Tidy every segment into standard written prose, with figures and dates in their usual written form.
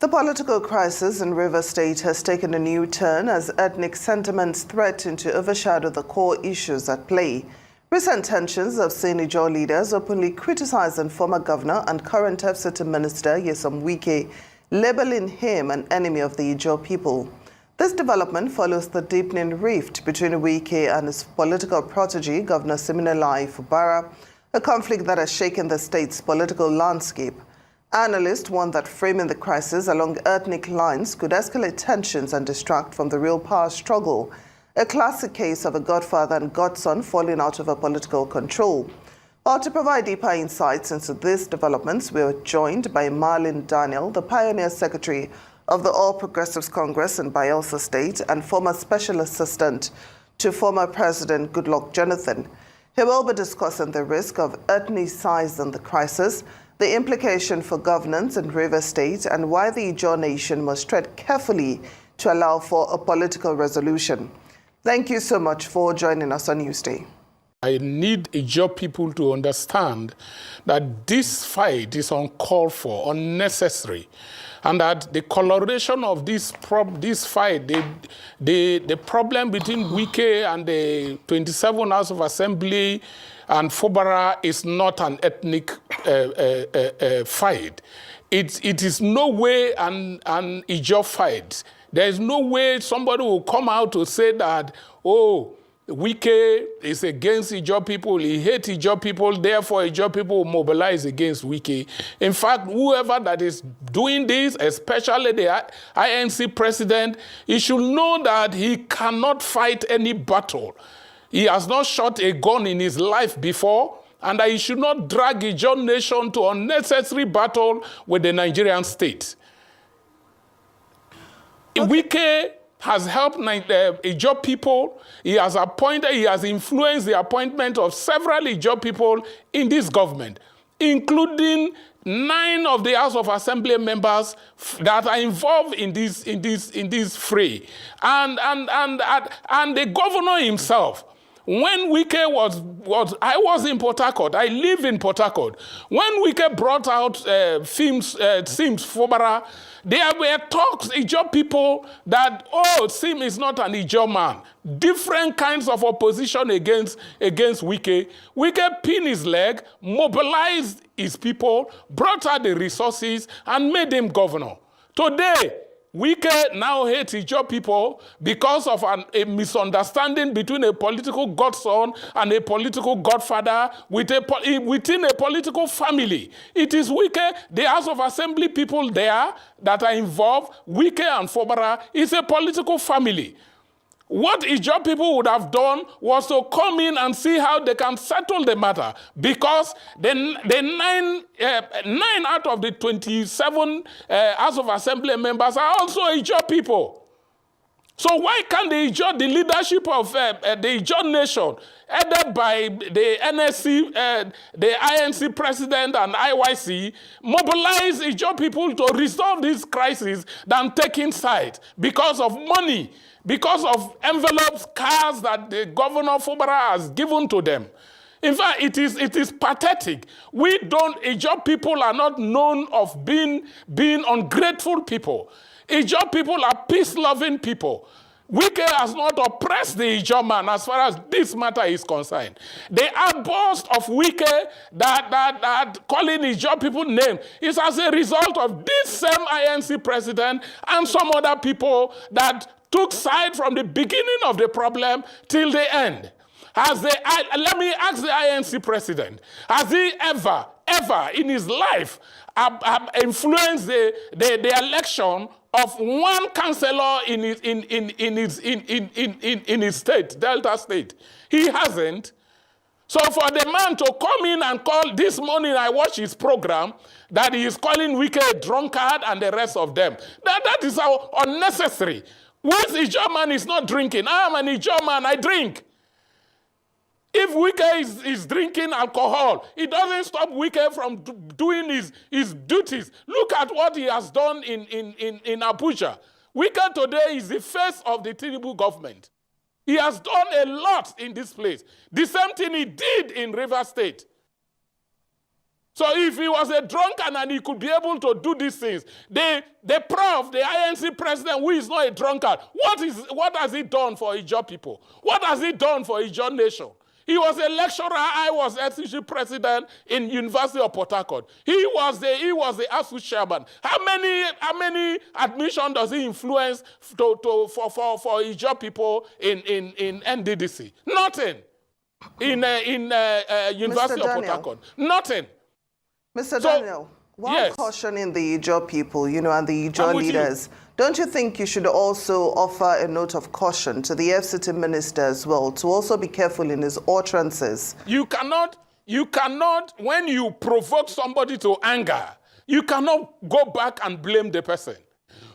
The political crisis in Rivers State has taken a new turn as ethnic sentiments threaten to overshadow the core issues at play. Recent tensions have seen Ijaw leaders openly criticizing former governor and current FCT minister Wike, labeling him an enemy of the Ijaw people. This development follows the deepening rift between Wike and his political protege, Governor Siminalayi Fubara, a conflict that has shaken the state's political landscape. Analysts warn that framing the crisis along ethnic lines could escalate tensions and distract from the real power struggle, a classic case of a godfather and godson falling out over political control. Well, to provide deeper insights into these developments, we are joined by Marlin, the pioneer secretary of the All Progressives Congress in Bayelsa State and former special assistant to former President Goodluck Jonathan. He will be discussing the risk of ethnicizing the crisis, the implication for governance in Rivers State, and why the Ijaw nation must tread carefully to allow for a political resolution. Thank you so much for joining us on Newsday. I need Ijaw people to understand that this fight is uncalled for, unnecessary, and that the coloration of this fight, the problem between Wike and the 27 House of Assembly and Fubara is not an ethnic fight. It is no way an Ijaw fight. There is no way somebody will come out to say that, oh, Wike is against Ijaw people, he hates Ijaw people, therefore Ijaw people will mobilize against Wike. In fact, whoever that is doing this, especially the INC president, he should know that he cannot fight any battle. He has not shot a gun in his life before, and that he should not drag Ijaw nation to unnecessary battle with the Nigerian state. Okay. Wike has helped Ijaw people. He has influenced the appointment of several Ijaw people in this government, including 9 of the House of Assembly members that are involved in this fray, and the governor himself. When Wike I was in Port Harcourt. I live in Port Harcourt. When Wike brought out Sims Fubara, there were talks, Ijaw people, that, oh, Sim is not an Ijaw man. Different kinds of opposition against Wike. Wike pinned his leg, mobilized his people, brought out the resources, and made him governor. Today, Wike now hates Ijaw people because of a misunderstanding between a political godson and a political godfather within a political family. It is Wike, the House of Assembly people there that are involved. Wike and Fubara is a political family. What Ijaw people would have done was to come in and see how they can settle the matter, because the 9 out of the 27 House of Assembly members are also Ijaw people. So why can't the leadership of the Ijaw nation, headed by the NSC, the INC president and IYC, mobilize Ijaw people to resolve this crisis than taking sides because of money, because of envelopes, cars that the governor Fubara has given to them? In fact, it is pathetic. Ijaw people are not known of being ungrateful people. Ijaw people are peace-loving people. Wike has not oppressed the Ijaw man as far as this matter is concerned. The outburst of Wike that calling Ijaw people names is as a result of this same INC president and some other people that took side from the beginning of the problem till the end. Let me ask the INC president, has he ever in his life influenced the election of one councillor in his state, Delta State? He hasn't. So for the man to come in and call, this morning I watched his program, that he is calling Wike a drunkard and the rest of them, that is how unnecessary. Once Ijaw man is not drinking, I am an Ijaw man, I drink. If Wike is drinking alcohol, it doesn't stop Wike from doing his duties. Look at what he has done in Abuja. Wike today is the face of the Tinubu government. He has done a lot in this place. The same thing he did in Rivers State. So if he was a drunkard and he could be able to do these things, the prof, the INC president, who is not a drunkard, what has he done for Ijaw people? What has he done for Ijaw nation? He was a lecturer. I was SCG president in University of Port Harcourt. He was the ASU chairman. How many admission does he influence for Ijaw people in NDDC? Nothing. In University of Port Harcourt. Nothing. Mr. Daniel, while cautioning the Ijaw people, and the Ijaw leaders, don't you think you should also offer a note of caution to the FCT minister as well, to also be careful in his utterances? You cannot, when you provoke somebody to anger, you cannot go back and blame the person.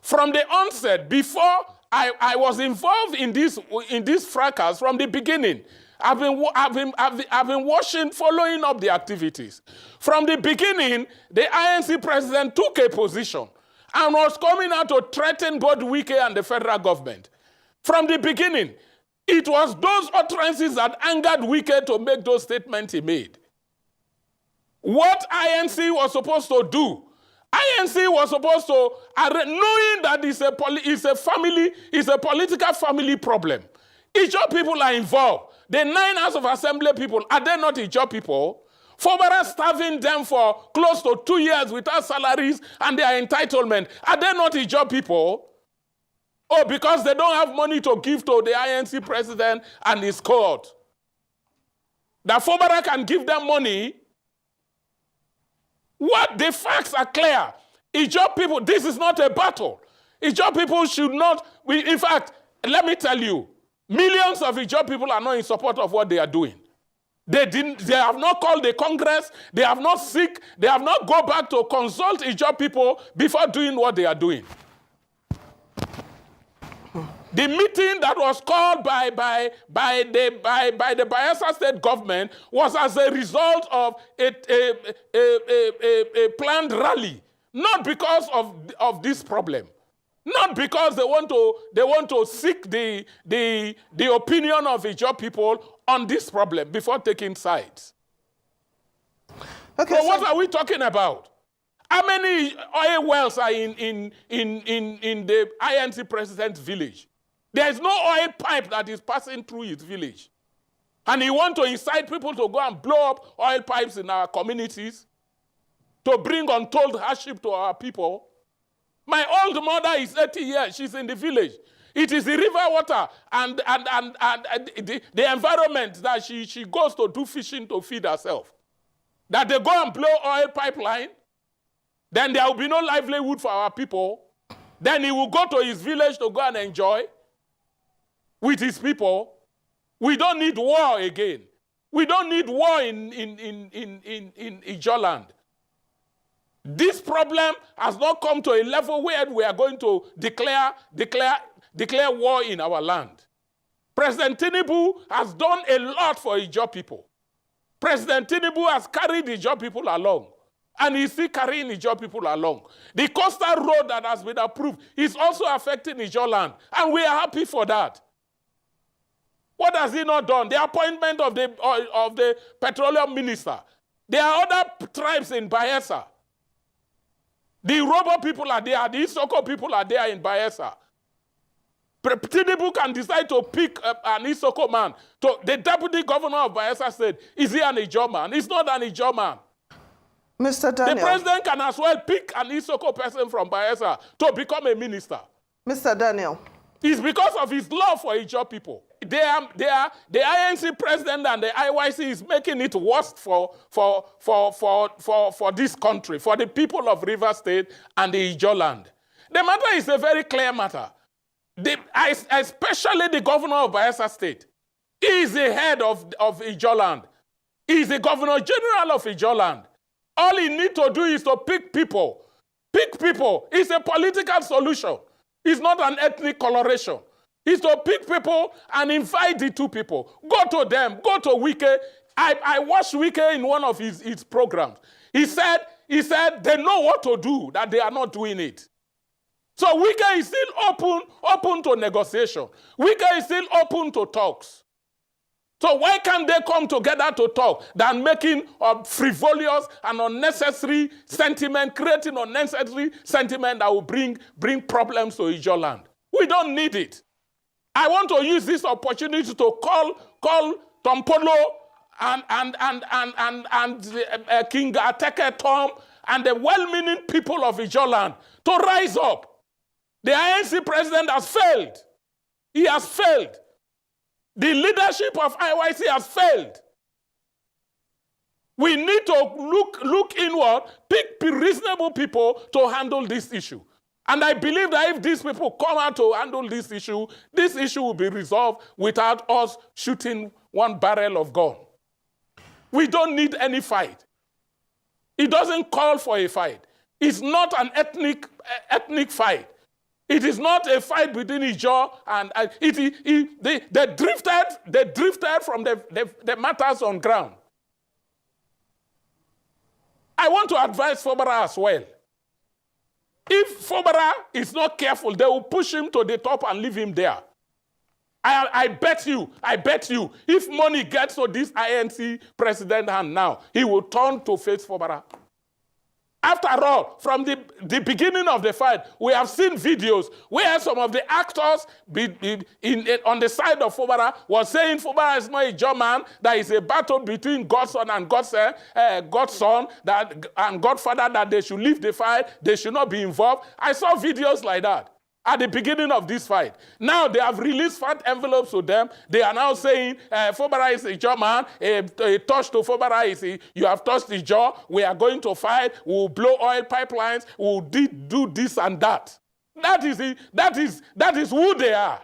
From the onset, before I was involved in this fracas from the beginning, I've been watching, following up the activities. From the beginning, the INC president took a position and was coming out to threaten both Wike and the federal government. From the beginning, it was those utterances that angered Wike to make those statements he made. What INC was supposed to do, INC was supposed to, knowing that it's a political family problem. Ijaw people are involved. The 9 House of Assembly people, are they not Ijaw people? Fobara starving them for close to 2 years without salaries and their entitlement. Are they not Ijaw people? Oh, because they don't have money to give to the INC president and his court. That Fobara can give them money. What? The facts are clear. Ijaw people, this is not a battle. Ijaw people should not, in fact, let me tell you, millions of Ijaw people are not in support of what they are doing. They have not called the Congress, they have not they have not go back to consult Ijaw people before doing what they are doing. The meeting that was called by the Bayelsa state government was as a result of a planned rally, not because of this problem. Not because they want to seek the opinion of Ijaw people on this problem before taking sides. Okay, so what are we talking about? How many oil wells are in the INC president's village? There is no oil pipe that is passing through his village. And he wants to incite people to go and blow up oil pipes in our communities to bring untold hardship to our people. My old mother is 80 years. She's in the village. It is the river water and the environment that she goes to do fishing to feed herself. That they go and blow oil pipeline, then there will be no livelihood for our people. Then he will go to his village to go and enjoy with his people. We don't need war again. We don't need war in Ijaw land. This problem has not come to a level where we are going to declare war in our land. President Tinubu has done a lot for Ijaw people. President Tinubu has carried Ijaw people along, and he's still carrying Ijaw people along. The coastal road that has been approved is also affecting Ijaw land, and we are happy for that. What has he not done? The appointment of the petroleum minister. There are other tribes in Bayelsa. The Robo people are there. The Isoko people are there in Bayelsa. Tinubu can decide to pick an Isoko man. The deputy governor of Bayelsa said, is he an Ijaw man? He's not an Ijaw man. Mr. Daniel. The president can as well pick an Isoko person from Bayelsa to become a minister. Mr. Daniel. It's because of his love for Ijaw people. The INC president and the IYC is making it worse for this country, for the people of Rivers State and the Ijaw land. The matter is a very clear matter. Especially the governor of Bayelsa State. He is the head of Ijaw land. He is the governor general of Ijaw land. All he needs to do is to pick people. Pick people. It's a political solution. It's not an ethnic coloration. It's to pick people and invite the two people. Go to them. Go to Wike. I watched Wike in one of his programs. He said they know what to do, that they are not doing it. So Wike is still open to negotiation. Wike is still open to talks. So why can't they come together to talk than making frivolous and unnecessary sentiment, creating unnecessary sentiment that will bring problems to Ijaw land? We don't need it. I want to use this opportunity to call Tompolo and King Ateke Tom and the well-meaning people of Ijaw land to rise up. The INC president has failed. He has failed. The leadership of IYC has failed. We need to look inward, pick reasonable people to handle this issue. And I believe that if these people come out to handle this issue will be resolved without us shooting one barrel of gun. We don't need any fight. It doesn't call for a fight. It's not an ethnic fight. It is not a fight between Ijaw and they drifted from the matters on ground. I want to advise Fobara as well. If Fobara is not careful, they will push him to the top and leave him there. I bet you, if money gets to this INC president hand now, he will turn to face Fobara. After all, from the beginning of the fight, we have seen videos where some of the actors on the side of Fobara was saying Fobara is not a German, that is a battle between Godson and Godson, and Godfather, that they should leave the fight, they should not be involved. I saw videos like that at the beginning of this fight. Now they have released fat envelopes to them. They are now saying Fobara is a German, a touch to Fobara is you have touched the jaw, we are going to fight, we will blow oil pipelines, we will do this and that. That is who they are.